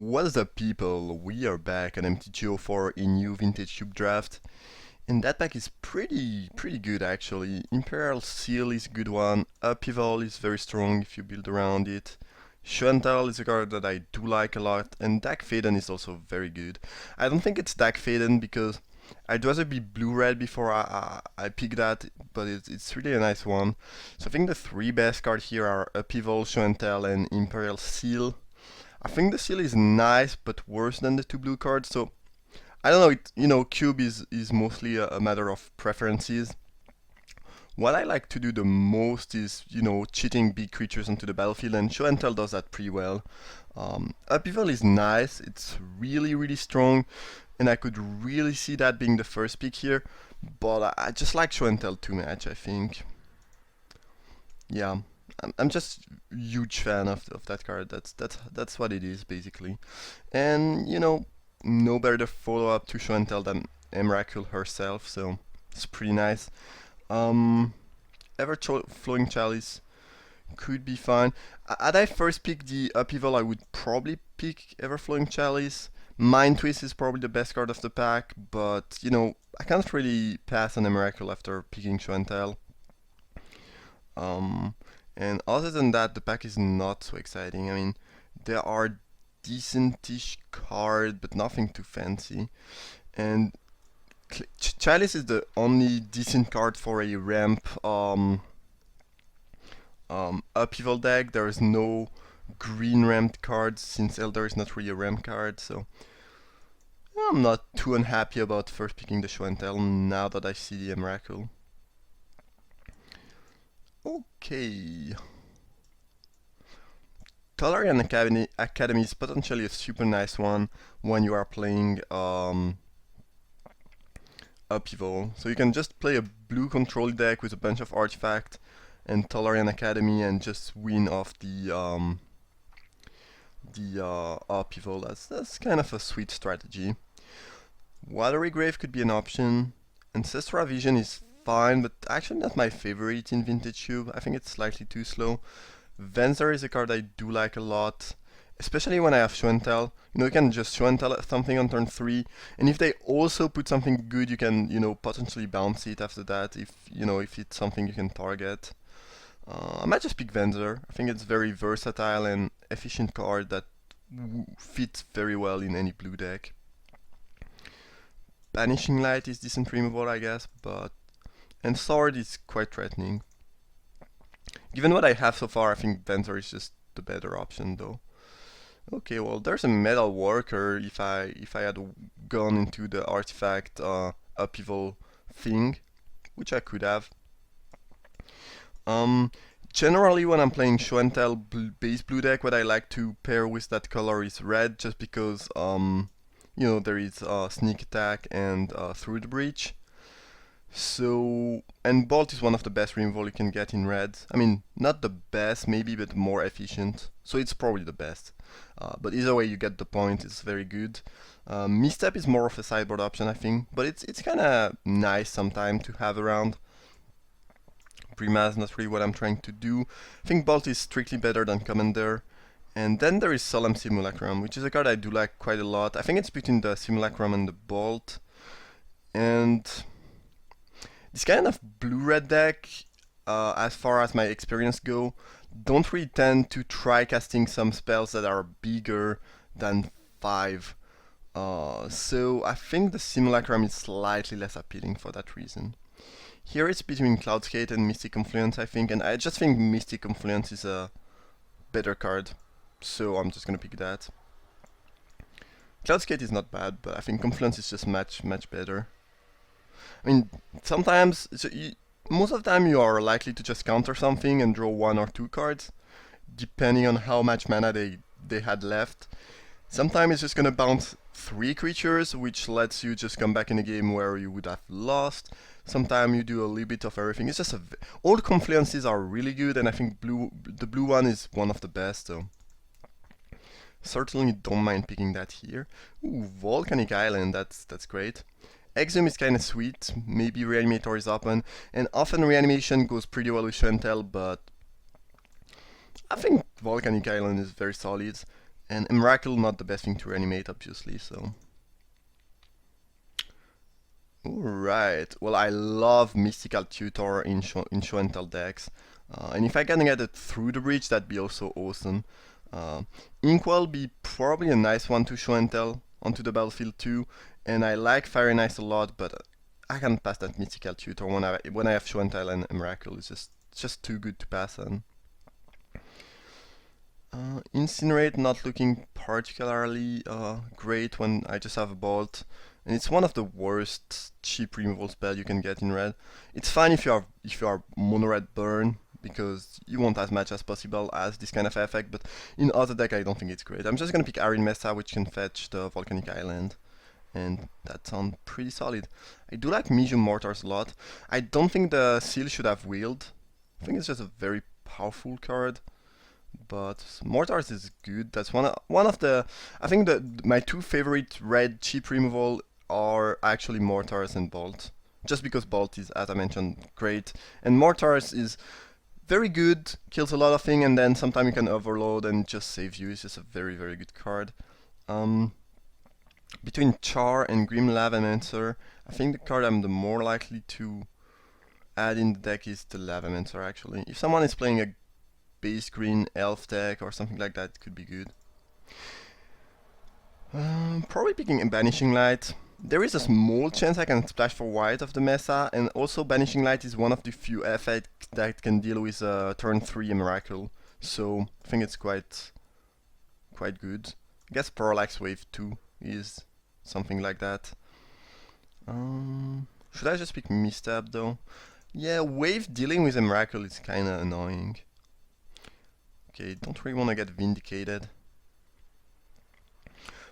What is up, people? We are back at MTGO4 in new Vintage Cube Draft, and that pack is pretty good actually. Imperial Seal is a good one, Upheaval is very strong if you build around it. Shuantal is a card that I do like a lot, and Dak Faden is also very good. I don't think it's Dak Faden because I'd rather be blue-red before I pick that, but it's really a nice one. So I think the three best cards here are Upheaval, Shuantal, and Imperial Seal. I think the seal is nice, but worse than the two blue cards. So I don't know. Cube is mostly a matter of preferences. What I like to do the most is, cheating big creatures onto the battlefield, and Show and Tell does that pretty well. Upheaval is nice. It's really strong, and I could really see that being the first pick here. But I just like Show and Tell too much, I think. Yeah. I'm just huge fan of that card. That's what it is basically. And no better follow up to show and tell than Emrakul herself, so it's pretty nice. Um, Flowing Chalice could be fine. Had I first picked the Upheaval, I would probably pick Everflowing Chalice. Mind Twist is probably the best card of the pack, but I can't really pass on Emrakul after picking show and tell. And other than that, the pack is not so exciting. I mean, there are decentish cards, but nothing too fancy. And Chalice is the only decent card for a ramp upheaval deck. There is no green ramped cards since Elder is not really a ramp card, so I'm not too unhappy about first picking the show and tell now that I see the Emrakul. Okay. Tolarian Academy is potentially a super nice one when you are playing Upheaval. So you can just play a blue control deck with a bunch of artifact and Tolarian Academy and just win off the Upheaval. That's kind of a sweet strategy. Watery Grave could be an option. Ancestral Vision is fine, but actually not my favorite in Vintage Cube. I think it's slightly too slow. Venser is a card I do like a lot, especially when I have Show and Tell. You can just Show and Tell something on turn 3, and if they also put something good, you can, potentially bounce it after that if it's something you can target. I might just pick Venser. I think it's very versatile and efficient card that fits very well in any blue deck. Banishing Light is decent removal, I guess, and Sword is quite threatening. Given what I have so far, I think Venser is just the better option, though. Okay, well, there's a Metal Worker if I had gone into the artifact upheaval thing, which I could have. Generally, when I'm playing Show and Tell base blue deck, what I like to pair with that color is red, just because there is sneak attack and through the breach. So, and Bolt is one of the best removal you can get in red. I mean, not the best maybe, but more efficient. So it's probably the best. But either way, you get the point. It's very good. Misstep is more of a sideboard option, I think, but it's kind of nice sometimes to have around. Prima is not really what I'm trying to do. I think Bolt is strictly better than Commander. And then there is Solemn Simulacrum, which is a card I do like quite a lot. I think it's between the Simulacrum and the Bolt. And this kind of blue-red deck, as far as my experience go, don't really tend to try casting some spells that are bigger than 5. So I think the Simulacrum is slightly less appealing for that reason. Here it's between Cloudskate and Mystic Confluence, I think, and I just think Mystic Confluence is a better card, so I'm just gonna pick that. Cloudskate is not bad, but I think Confluence is just much better. I mean, sometimes, most of the time you are likely to just counter something and draw 1 or 2 cards, depending on how much mana they had left. Sometimes it's just gonna bounce 3 creatures, which lets you just come back in a game where you would have lost. Sometimes you do a little bit of everything. It's just all the confluences are really good, and I think the blue one is one of the best, so certainly don't mind picking that here. Ooh, Volcanic Island, that's great. Exhum is kinda sweet, maybe Reanimator is open, and often Reanimation goes pretty well with Show and Tell, but I think Volcanic Island is very solid. And Miracle not the best thing to reanimate, obviously, so... Alright, well I love Mystical Tutor in show and tell decks. And if I can get it through the bridge, that'd be also awesome. Inkwell be probably a nice one to show and tell onto the battlefield too. And I like Fire and Ice a lot, but I can't pass that Mystical Tutor when I have show and tell and Miracle. It's just too good to pass on. Incinerate not looking particularly great when I just have a Bolt. And it's one of the worst cheap removal spell you can get in red. It's fine if you are mono red burn, because you want as much as possible as this kind of effect, but in other deck I don't think it's great. I'm just gonna pick Arid Mesa, which can fetch the Volcanic Island, and that sounds pretty solid. I do like Medium Mortars a lot. I don't think the seal should have wheeled. I think it's just a very powerful card. But Mortars is good. That's one of the... I think my two favorite red cheap removal are actually Mortars and Bolt. Just because Bolt is, as I mentioned, great. And Mortars is very good, kills a lot of things, and then sometimes you can overload and it just saves you. It's just a very, very good card. Between Char and Grim Lavamancer, I think the card I'm the more likely to add in the deck is the Lavamancer, actually. If someone is playing a base green elf deck or something like that, it could be good. Probably picking a Banishing Light. There is a small chance I can splash for white of the Mesa, and also Banishing Light is one of the few effects that can deal with turn 3 Miracle, so I think it's quite good. I guess Parallax Wave 2 is something like that. Should I just pick Misstep though? Yeah, Wave dealing with a Miracle is kinda annoying. Okay, don't really want to get Vindicated.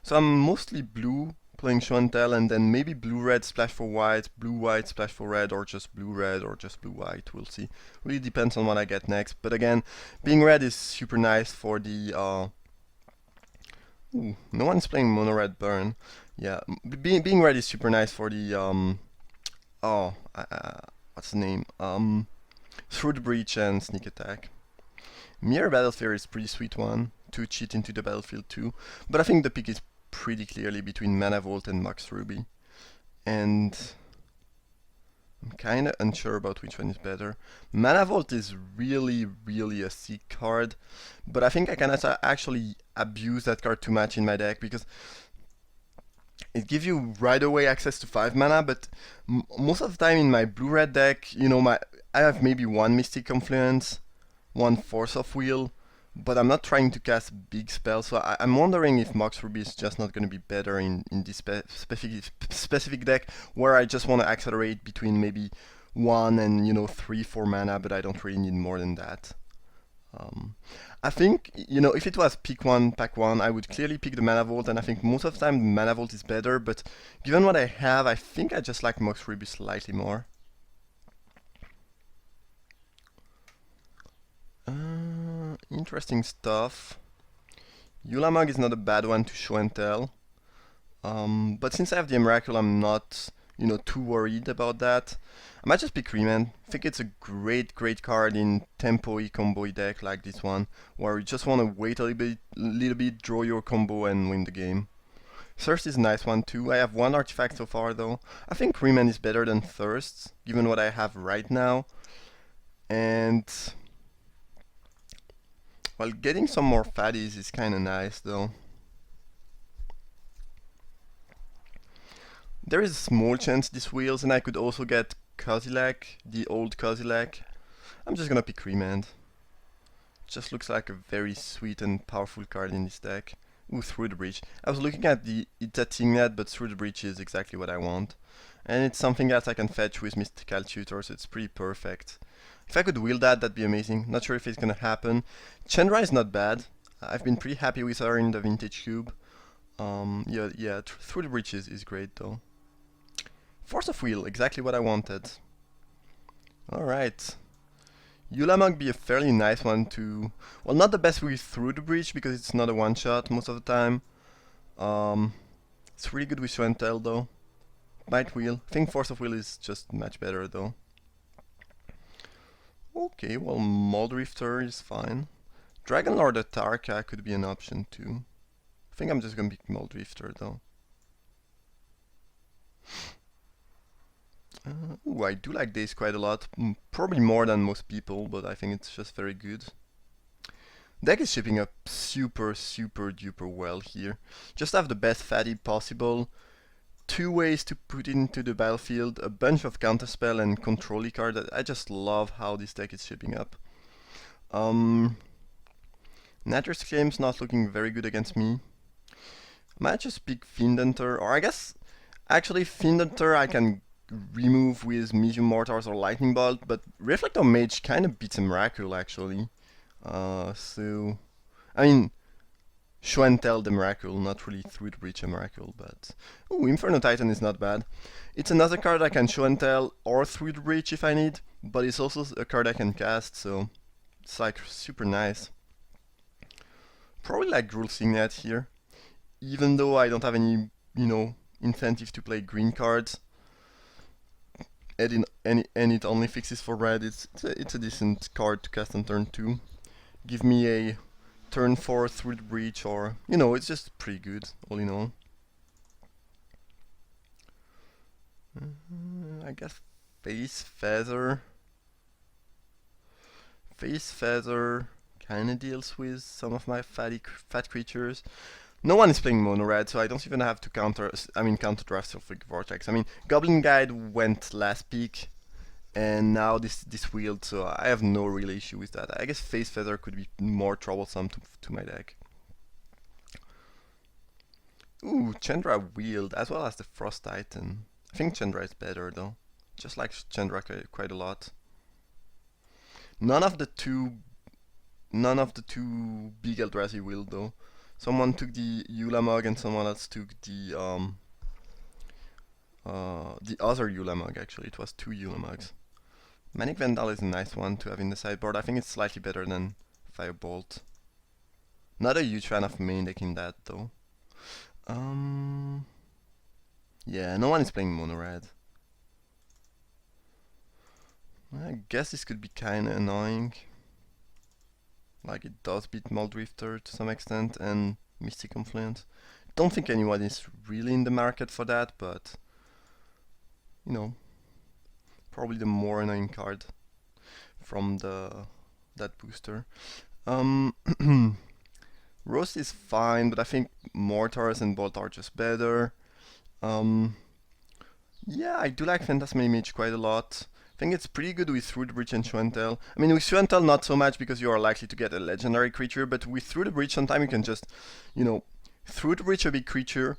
So I'm mostly blue, playing show and tell, and then maybe blue-red splash for white, blue-white splash for red, or just blue-red, or just blue-white, we'll see. Really depends on what I get next, but again, being red is super nice for the... Ooh, no one's playing mono-red burn. Yeah, being red is super nice for the... what's the name? Through the Breach and Sneak Attack. Mirror Battlesphere is a pretty sweet one to cheat into the battlefield too, but I think the pick is pretty clearly between Mana Vault and Mox Ruby. And I'm kinda unsure about which one is better. Mana Vault is really, really a sick card, but I think I can actually abuse that card too much in my deck, because it gives you right away access to 5 mana, but most of the time in my blue-red deck, you know, I have maybe one Mystic Confluence, one Force of Will, but I'm not trying to cast big spells, so I'm wondering if Mox Ruby is just not going to be better in this specific deck, where I just want to accelerate between maybe 1 and, you know, 3-4 mana, but I don't really need more than that. I think, you know, if it was pick one, pack one, I would clearly pick the Mana Vault, and I think most of the time the Mana Vault is better, but given what I have, I think I just like Mox Ruby slightly more. Interesting stuff. Yulamog is not a bad one to show and tell. But since I have the Miracle, I'm not, you know, too worried about that. I might just pick Remand. I think it's a great card in tempo-y combo-y deck like this one, where you just want to wait a little bit, draw your combo and win the game. Thirst is a nice one too. I have one artifact so far though. I think Remand is better than Thirst, given what I have right now. And... well, getting some more fatties is kinda nice though. There is a small chance this wheels, and I could also get Kozilek, the old Kozilek. I'm just gonna pick Remand. Just looks like a very sweet and powerful card in this deck. Ooh, Through the Breach. I was looking at the Itatingnet, but Through the Breach is exactly what I want. And it's something else I can fetch with Mystical Tutor, so it's pretty perfect. If I could wheel that, that'd be amazing. Not sure if it's gonna happen. Chandra is not bad. I've been pretty happy with her in the Vintage Cube. Yeah, Through the Breach is great though. Force of Will, exactly what I wanted. Alright. Yulamog be a fairly nice one to... well, not the best with Through the Breach, because it's not a one-shot most of the time. It's really good with Show and Tell though. Might wheel. I think Force of Will is just much better though. Okay, well, Muldrifter is fine. Dragonlord Atarka could be an option too. think I'm just gonna pick Muldrifter though. Ooh, I do like this quite a lot. Probably more than most people, but I think it's just very good. Deck is shaping up super duper well here. Just have the best fatty possible. 2 ways to put it into the battlefield, a bunch of counterspell and control card. I just love how this deck is shaping up. Nature's Claim's not looking very good against me. I might just pick Fiend Hunter, or I guess actually Fiend Hunter I can remove with Medium Mortars or Lightning Bolt, but Reflector Mage kind of beats a Miracle actually. So I mean, Show and Tell the Miracle, not really Through the Breach a Miracle, but ooh, Inferno Titan is not bad. It's another card I can Show and Tell or Through the Breach if I need, but it's also a card I can cast, so it's like super nice. Probably like Rule Signet here, even though I don't have any, incentive to play green cards. And it only fixes for red. It's a decent card to cast on turn 2. Give me a turn 4 Through the Breach, or it's just pretty good all in all. I guess Face Feather. Face Feather kinda deals with some of my fat creatures. No one is playing mono red, so I don't even have to counter draft Sulfuric Vortex. I mean, Goblin Guide went last peak, and now this wield, so I have no real issue with that. I guess Face Feather could be more troublesome to my deck. Ooh, Chandra Wield, as well as the Frost Titan. I think Chandra is better though. Just like Chandra quite a lot. None of the two big Eldrazi wield though. Someone took the Yulamog and someone else took the other Yulamog actually. It was 2 Yulamogs. Manic Vandal is a nice one to have in the sideboard. I think it's slightly better than Firebolt. Not a huge fan of main decking that though. Yeah, no one is playing mono red. I guess this could be kinda annoying. Like it does beat Muldrifter to some extent and Mystic Confluence. Don't think anyone is really in the market for that, but probably the more annoying card from that booster. Roast is fine, but I think Mortars and Bolt are just better. Yeah, I do like Phantasmal Mage quite a lot. I think it's pretty good with Through the Breach and Show and Tell. I mean, with Show and Tell not so much because you are likely to get a legendary creature, but with Through the Breach sometimes you can just, Through the Breach a big creature,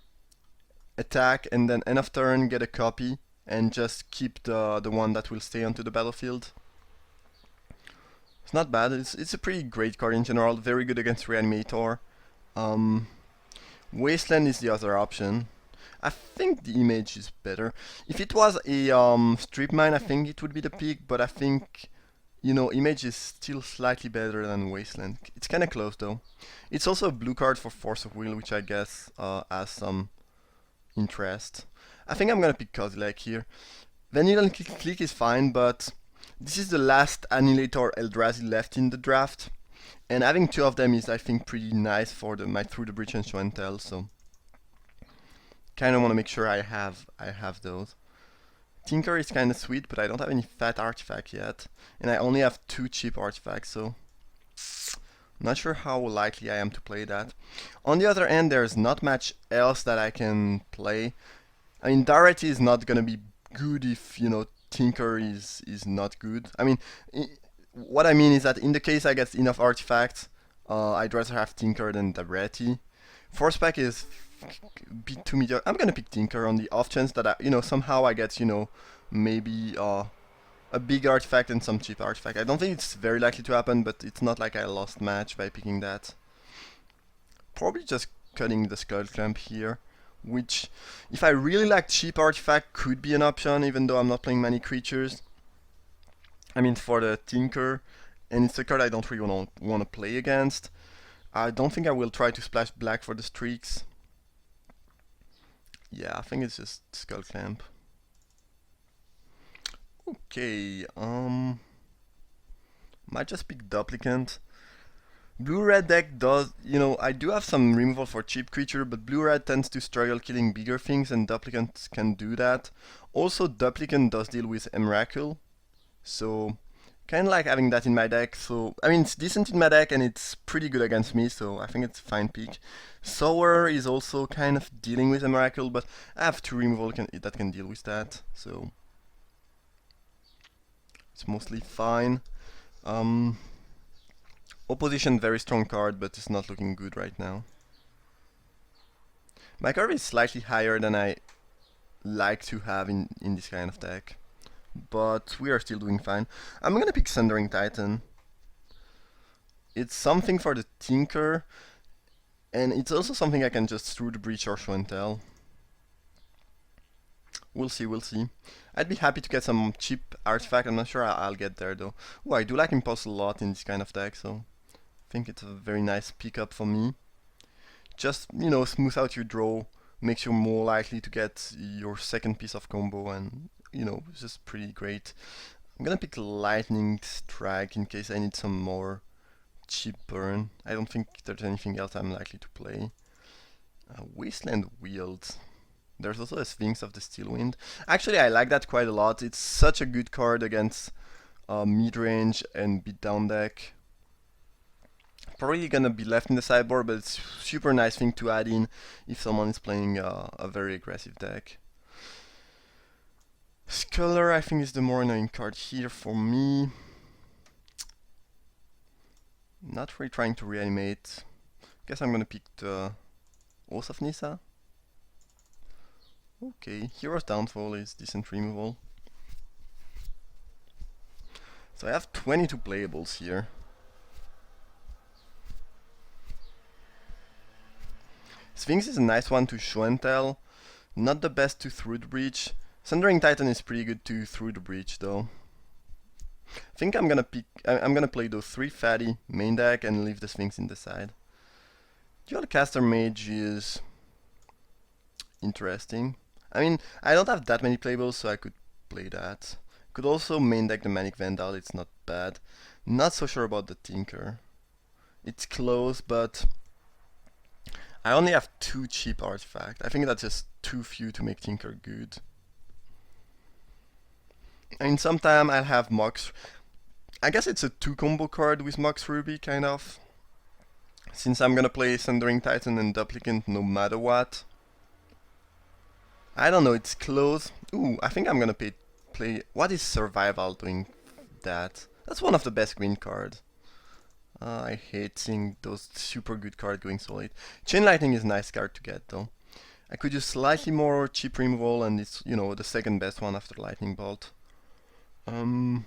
attack, and then end of turn get a copy, and just keep the one that will stay onto the battlefield. It's not bad, it's a pretty great card in general, very good against Reanimator. Wasteland is the other option. I think the Image is better. If it was a Strip Mine, I think it would be the pick, but I think, Image is still slightly better than Wasteland. It's kinda close though. It's also a blue card for Force of Will, which I guess has some interest. I think I'm gonna pick Kozilek here. Vanilla Click is fine, but this is the last Annihilator Eldrazi left in the draft. And having 2 of them is, I think, pretty nice for my Through the Breach and Show and Tell, so kind of want to make sure I have those. Tinker is kind of sweet, but I don't have any fat artifact yet, and I only have 2 cheap artifacts, so not sure how likely I am to play that. On the other hand, there's not much else that I can play. I mean, Darity is not gonna be good if Tinker is not good. I mean, what I mean is that in the case I get enough artifacts, I'd rather have Tinker than Darity. Force Pack is bit too mediocre. I'm gonna pick Tinker on the off chance that somehow I get maybe a big artifact and some cheap artifact. I don't think it's very likely to happen, but it's not like I lost match by picking that. Probably just cutting the Skull Clamp here, which if I really like cheap artifact could be an option, even though I'm not playing many creatures. I mean for the Tinker, and it's a card I don't really want to play against. I don't think I will try to splash black for the streaks. Yeah, I think it's just Skull Clamp. Okay, might just pick Duplicant. Blue-red deck does, I do have some removal for cheap creature, but blue-red tends to struggle killing bigger things, and Duplicant can do that. Also, Duplicant does deal with Emrakul, so kind of like having that in my deck. So, I mean, it's decent in my deck, and it's pretty good against me, so I think it's a fine pick. Sour is also kind of dealing with Emrakul, but I have 2 removal that can deal with that, so it's mostly fine. Opposition, very strong card, but it's not looking good right now. My curve is slightly higher than I like to have in this kind of deck, but we are still doing fine. I'm gonna pick Sundering Titan. It's something for the Tinker, and it's also something I can just through the breach or show and tell. We'll see, we'll see. I'd be happy to get some cheap artifact. I'm not sure I'll get there though. Oh, I do like Impulse a lot in this kind of deck, so I think it's a very nice pickup for me. Just, smooth out your draw, makes you more likely to get your second piece of combo, and, it's just pretty great. I'm gonna pick Lightning Strike in case I need some more cheap burn. I don't think there's anything else I'm likely to play. Wasteland Wield. There's also a Sphinx of the Steel Wind. Actually, I like that quite a lot. It's such a good card against mid-range and beatdown deck. Probably gonna be left in the sideboard, but it's super nice thing to add in if someone is playing a very aggressive deck. Sculler, I think, is the more annoying card here for me. Not really trying to reanimate. Guess I'm gonna pick the Oath of Nissa. Okay, Hero's Downfall is decent removal. So I have 22 playables here. Sphinx is a nice one to show and tell. Not the best to through the breach. Sundering Titan is pretty good to through the breach though. I think I'm gonna play those 3 fatty main deck and leave the Sphinx in the side. Dual Caster Mage is interesting. I mean, I don't have that many playables, so I could play that. Could also main deck the Manic Vandal, it's not bad. Not so sure about the Tinker. It's close, but I only have 2 cheap artifacts. I think that's just too few to make Tinker good. I mean, sometime I'll have Mox. I guess it's a 2 combo card with Mox Ruby, kind of. Since I'm gonna play Sundering Titan and Duplicant no matter what. I don't know, it's close. Ooh, I think I'm gonna play. What is Survival doing that? That's one of the best green cards. I hate seeing those super good cards going so late. Chain Lightning is a nice card to get though. I could use slightly more cheap removal, and it's, the second best one after Lightning Bolt. Oh,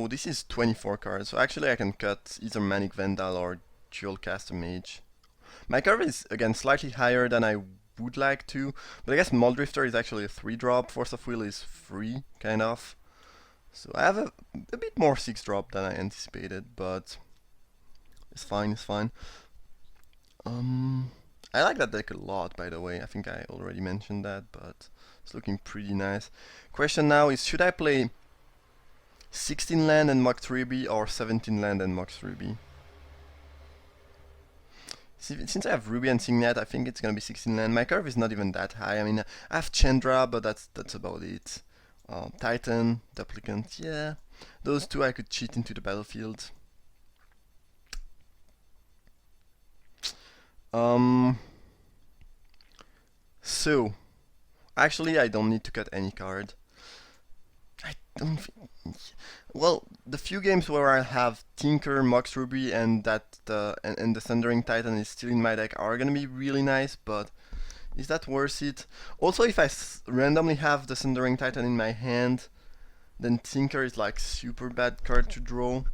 this is 24 cards, so actually I can cut either Manic Vandal or Dual Caster Mage. My curve is, again, slightly higher than I would like to, but I guess Muldrifter is actually a 3-drop, Force of Will is free, kind of. So I have a bit more 6-drop than I anticipated, but it's fine, it's fine. I like that deck a lot, by the way. I think I already mentioned that, but it's looking pretty nice. Question now is, should I play 16 land and Mox Ruby or 17 land and Mox Ruby? Since I have Ruby and Signet, I think it's gonna be 16 land. My curve is not even that high. I mean, I have Chandra, but that's about it. Titan, Duplicant, yeah. Those 2 I could cheat into the battlefield. So, actually I don't need to cut any card. I don't think... Well, the few games where I have Tinker, Mox Ruby, and and the Thundering Titan is still in my deck are gonna be really nice, but is that worth it? Also, if I randomly have the Thundering Titan in my hand, then Tinker is like super bad card to draw.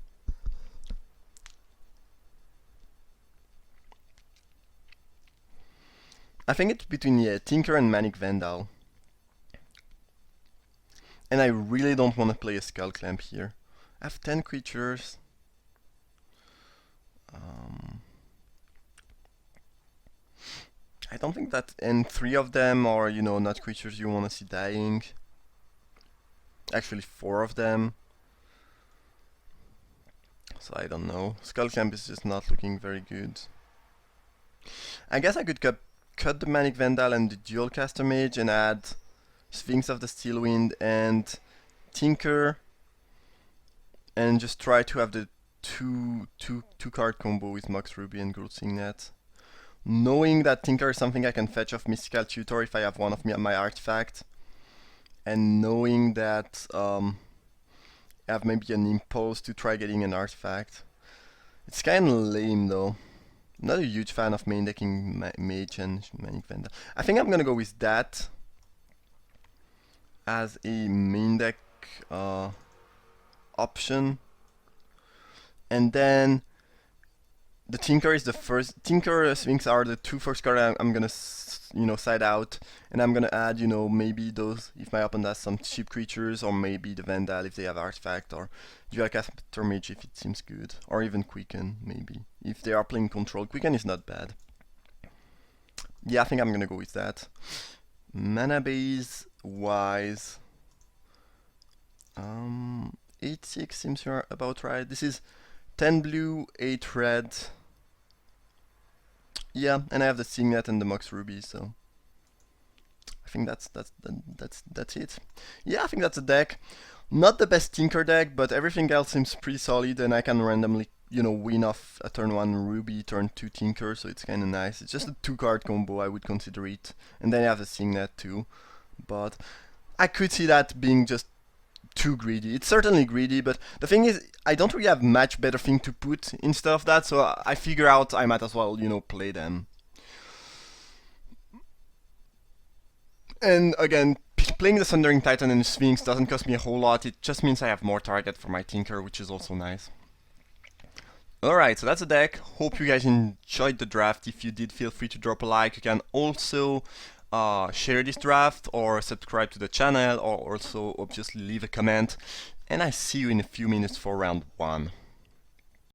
I think it's between Tinker and Manic Vandal. And I really don't want to play a Skull Clamp here. I have 10 creatures. I don't think that, and 3 of them are, not creatures you want to see dying. Actually, 4 of them. so I don't know. Skull Camp is just not looking very good. I guess I could cut the Manic Vandal and the Dual Caster Mage and add Sphinx of the Steelwind and Tinker, and just try to have the two card combo with Mox Ruby and Gold Signet. Knowing that Tinker is something I can fetch off Mystical Tutor if I have one of my artifact, and knowing that I have maybe an impulse to try getting an artifact. It's kinda lame though. Not a huge fan of main decking Mage and Manic Vandal. I think I'm gonna go with that as a main deck option. And then the Tinker is the first. Tinker, Sphinx are the two first cards I'm gonna side out, and I'm gonna add maybe those if my opponent has some cheap creatures, or maybe the Vandal if they have artifact, or Dual Caster Mage if it seems good, or even Quicken maybe if they are playing control. Quicken is not bad. Yeah, I think I'm gonna go with that. Mana base wise, 8-6 seems about right. This is 10 blue, 8 red. Yeah, and I have the Signet and the Mox Ruby, so I think that's it. Yeah, I think that's a deck. Not the best Tinker deck, but everything else seems pretty solid, and I can randomly, win off a turn 1 Ruby, turn 2 Tinker, so it's kinda nice. It's just a 2-card combo, I would consider it. And then I have the Signet too. But I could see that being just too greedy. It's certainly greedy, but the thing is, I don't really have much better thing to put instead of that, so I figure out I might as well, play them. And again, playing the Thundering Titan and the Sphinx doesn't cost me a whole lot, it just means I have more target for my Tinker, which is also nice. Alright, so that's the deck. Hope you guys enjoyed the draft. If you did, feel free to drop a like. You can also share this draft or subscribe to the channel, or also obviously leave a comment. And I see you in a few minutes for round 1.